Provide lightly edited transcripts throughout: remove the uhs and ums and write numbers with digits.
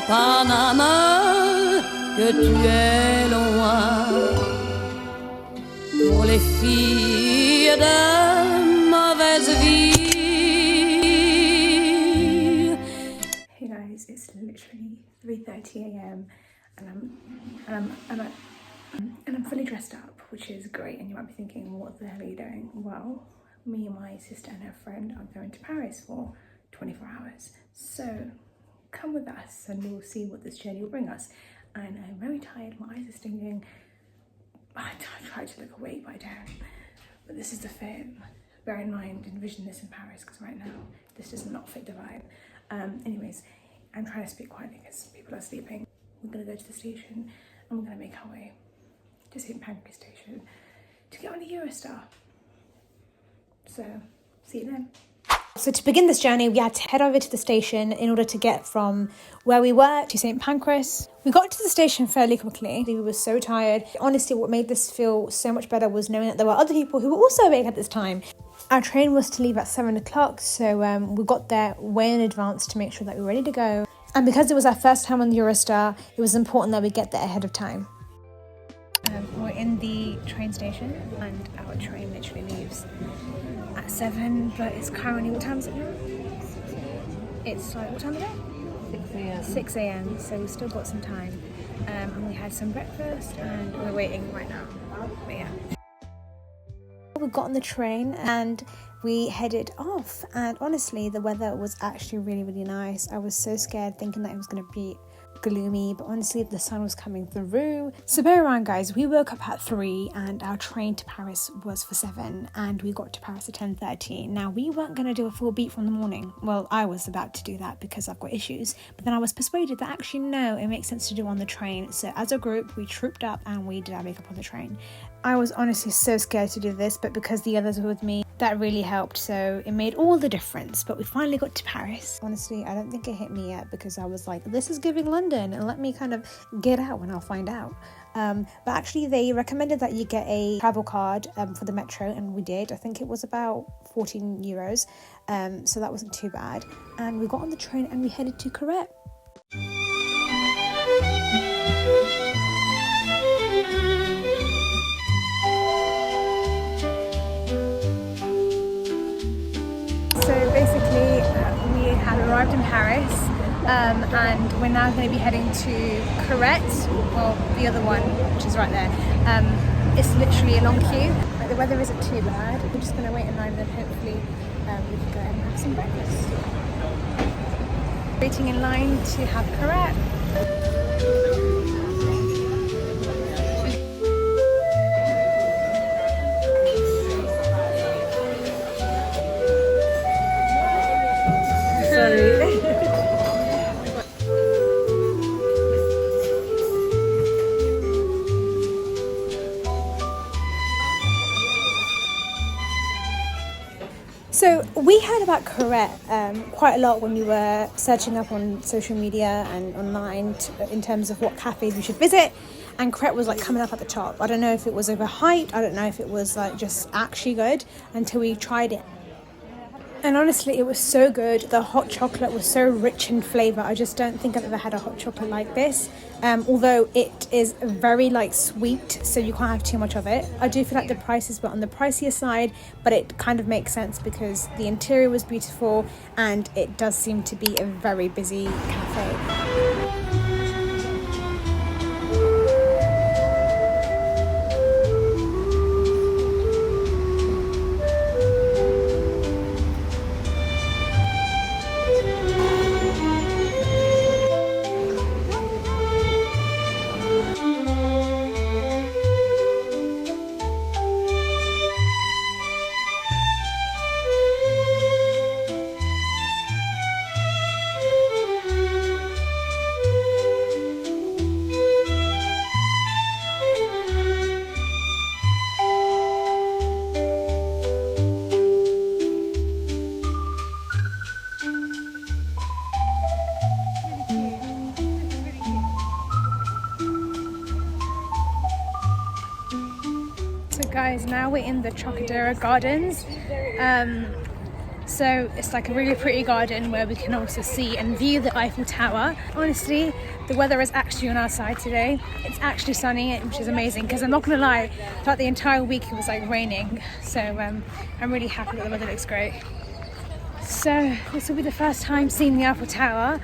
Panama, que tu es loin. Pour les filles de mauvaise vie. Hey guys, it's literally 3:30 a.m. and I'm fully dressed up, which is great. And you might be thinking, what the hell are you doing? Well, me, my sister and her friend are going to Paris for 24 hours. So come with us and we'll see what this journey will bring us. And I'm very tired, my eyes are stinging. I try to look awake, but I don't. But this is the fit. Bear in mind, envision this in Paris, because right now this does not fit the vibe. Anyways, I'm trying to speak quietly because people are sleeping. We're gonna go to the station and we're gonna make our way to St. Pancras Station to get on a Eurostar. So, see you then. So to begin this journey, we had to head over to the station in order to get from where we were to St. Pancras. We got to the station fairly quickly. We were so tired. Honestly, what made this feel so much better was knowing that there were other people who were also awake at this time. Our train was to leave at 7 o'clock, so we got there way in advance to make sure that we were ready to go. And because it was our first time on the Eurostar, it was important that we get there ahead of time. We're in the train station and our train literally leaves at 7, but it's currently, what time is it now? It's like, what time is it? 6 a.m. 6 a.m, so we've still got some time. And we had some breakfast and we're waiting right now. But yeah. We got on the train and we headed off, and honestly the weather was actually really, really nice. I was so scared thinking that it was going to be gloomy, but honestly the sun was coming through. So bear in mind guys, we woke up at 3 and our train to Paris was for 7 and we got to Paris at 10:30. Now we weren't going to do a full beat from the morning. Well, I was about to do that because I've got issues, but then I was persuaded that actually no, it makes sense to do on the train. So as a group we trooped up and we did our makeup on the train. I was honestly so scared to do this, but because the others were with me, that really helped, so it made all the difference. But we finally got to Paris. Honestly, I don't think it hit me yet because I was like, this is giving London, and let me kind of get out when I'll find out. But actually they recommended that you get a travel card for the metro, and we did. I think it was about 14 euros, so that wasn't too bad. And we got on the train and we headed to Carrette. So basically, we had arrived in Paris, and we're now going to be heading to Carrette, well, the other one, which is right there. It's literally a long queue. Like, the weather isn't too bad. We're just going to wait in line, and then hopefully we can go and have some breakfast. Waiting in line to have Carrette. So we heard about Carrette quite a lot when we were searching up on social media and online in terms of what cafes we should visit, and Carrette was like coming up at the top. I don't know if it was overhyped, I don't know if it was like just actually good until we tried it. And honestly, it was so good. The hot chocolate was so rich in flavour. I just don't think I've ever had a hot chocolate like this. Although it is very like sweet, so you can't have too much of it. I do feel like the prices were on the pricier side, but it kind of makes sense because the interior was beautiful and it does seem to be a very busy cafe. Guys, now we're in the Trocadero Gardens. So it's like a really pretty garden where we can also see and view the Eiffel Tower. Honestly, the weather is actually on our side today. It's actually sunny, which is amazing, because I'm not gonna lie, throughout the entire week it was like raining. So I'm really happy that the weather looks great. So this will be the first time seeing the Eiffel Tower.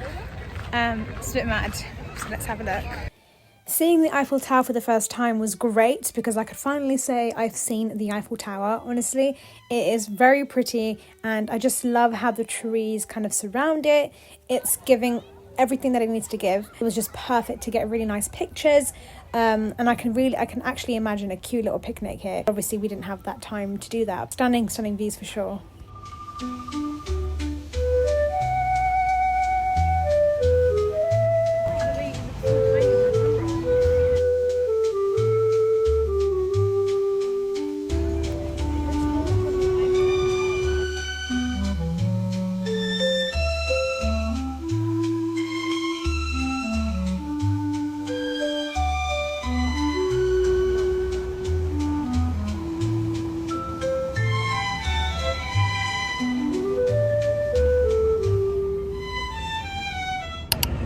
It's a bit mad, so let's have a look. Seeing the Eiffel Tower for the first time was great because I could finally say I've seen the Eiffel Tower. Honestly, it is very pretty and I just love how the trees kind of surround it. It's giving everything that it needs to give. It was just perfect to get really nice pictures. And I can actually imagine a cute little picnic here. Obviously, we didn't have that time to do that. Stunning views for sure.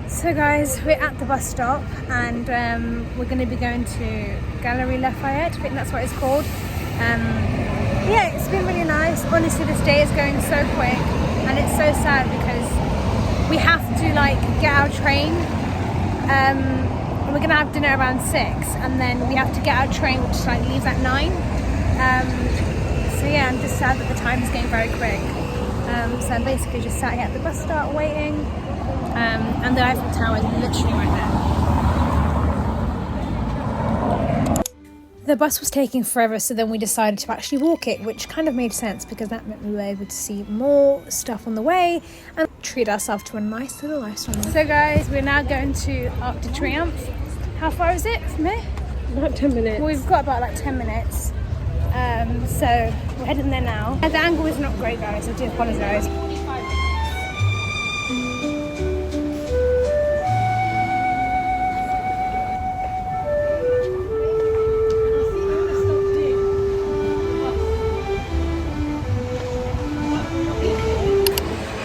So guys, we're at the bus stop and we're going to be going to Galerie Lafayette. I think that's what it's called. Yeah, it's been really nice. Honestly, this day is going so quick and it's so sad because we have to like get our train. We're going to have dinner around 6 and then we have to get our train, which like leaves at 9. So yeah, I'm just sad that the time is getting very quick. So I'm basically just sat here at the bus stop waiting. And the Eiffel Tower is literally right there. The bus was taking forever, so then we decided to actually walk it, which kind of made sense because that meant we were able to see more stuff on the way and treat ourselves to a nice little lifestyle. So guys, we're now going to Arc de Triomphe. How far is it from here? About 10 minutes. Well, we've got about like 10 minutes. So we're heading there now. The angle is not great, guys, I do apologise.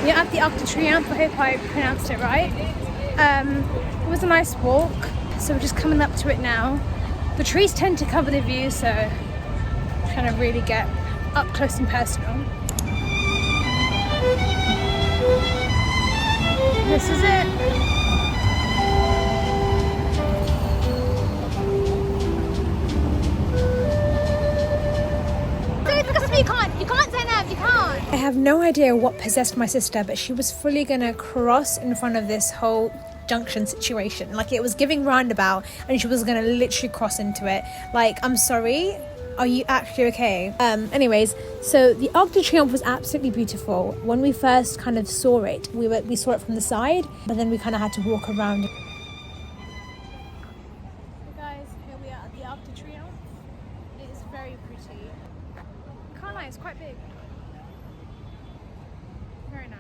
At the Arc de Triomphe, I hope I pronounced it right. It was a nice walk, so we're just coming up to it now. The trees tend to cover the view, so I'm trying to really get up close and personal. This is it. You can't say no, you can't. I have no idea what possessed my sister, but she was fully gonna cross in front of this whole junction situation. Like it was giving roundabout and she was gonna literally cross into it. Like, I'm sorry, are you actually okay? Anyways, so the Arc de Triomphe was absolutely beautiful. When we first kind of saw it, we saw it from the side, but then we kind of had to walk around. So guys, here we are at the Arc de Triomphe. It is very pretty. Can't lie, it's quite big. Very nice.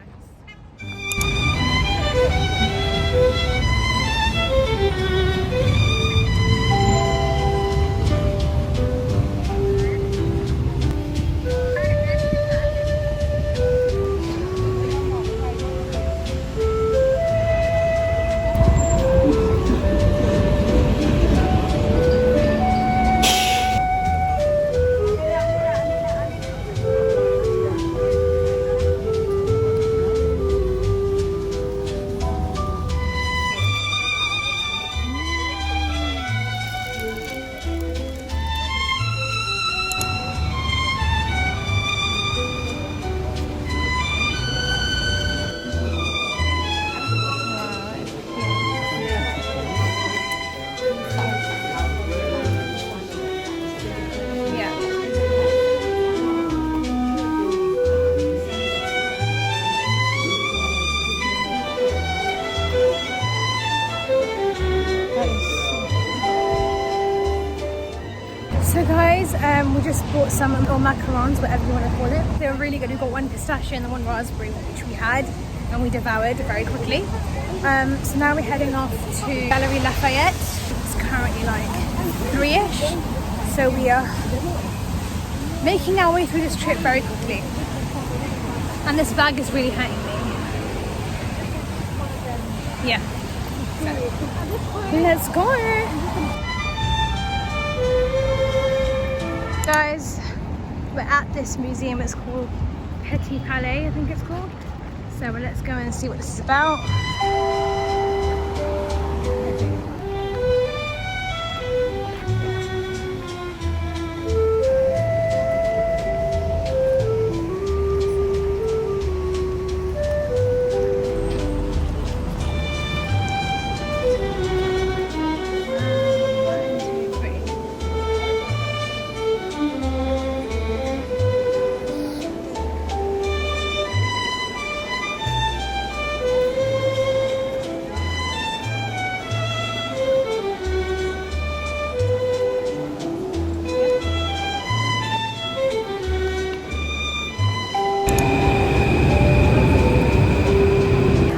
So guys, we just bought some or macarons, whatever you want to call it. They were really good. We got one pistachio and then one raspberry, which we had and we devoured very quickly. So now we're heading off to Galerie Lafayette. It's currently like 3ish, so we are making our way through this trip very quickly. And this bag is really hurting me. Yeah. Let's go. Guys, we're at this museum. It's called Petit Palais, I think it's called. So let's go and see what this is about.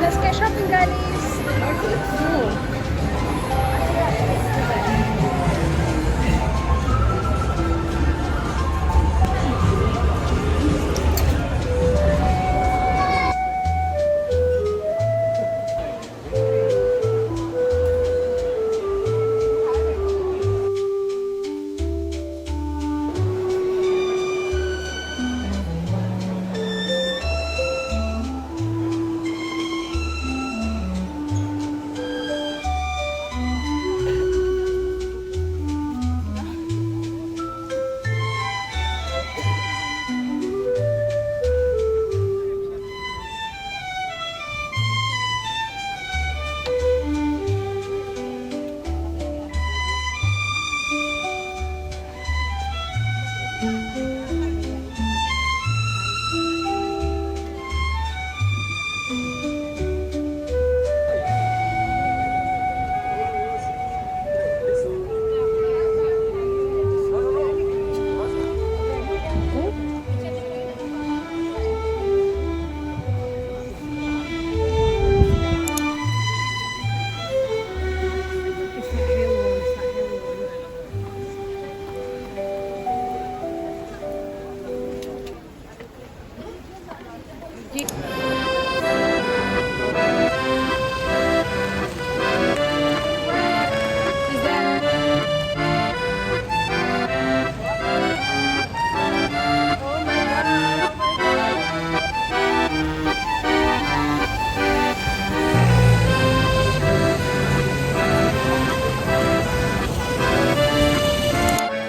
Let's get shopping, girlies.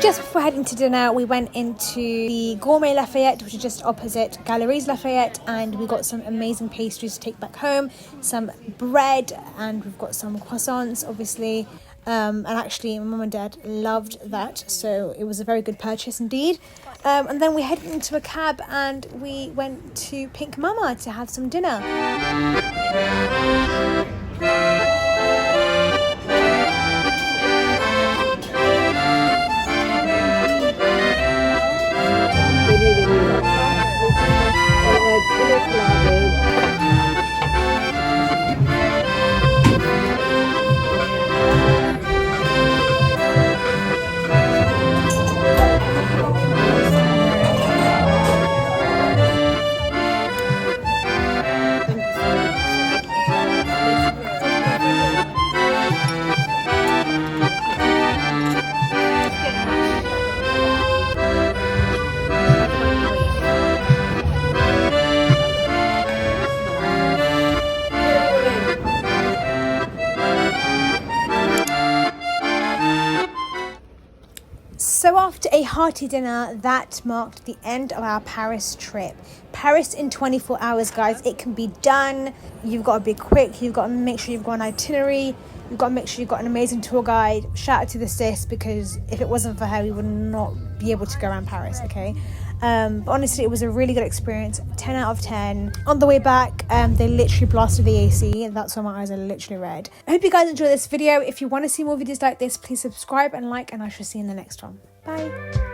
Just before heading to dinner, we went into the Gourmet Lafayette, which is just opposite Galeries Lafayette, and we got some amazing pastries to take back home, some bread, and we've got some croissants, obviously. And actually, my mum and dad loved that, so it was a very good purchase indeed. And then we headed into a cab and we went to Pink Mama to have some dinner. So after a hearty dinner, that marked the end of our Paris trip. Paris in 24 hours, guys. It can be done. You've got to be quick. You've got to make sure you've got an itinerary. You've got to make sure you've got an amazing tour guide. Shout out to the sis, because if it wasn't for her, we would not be able to go around Paris, okay? But honestly, it was a really good experience. 10 out of 10. On the way back, they literally blasted the AC. That's why my eyes are literally red. I hope you guys enjoyed this video. If you want to see more videos like this, please subscribe and like, and I shall see you in the next one. Bye.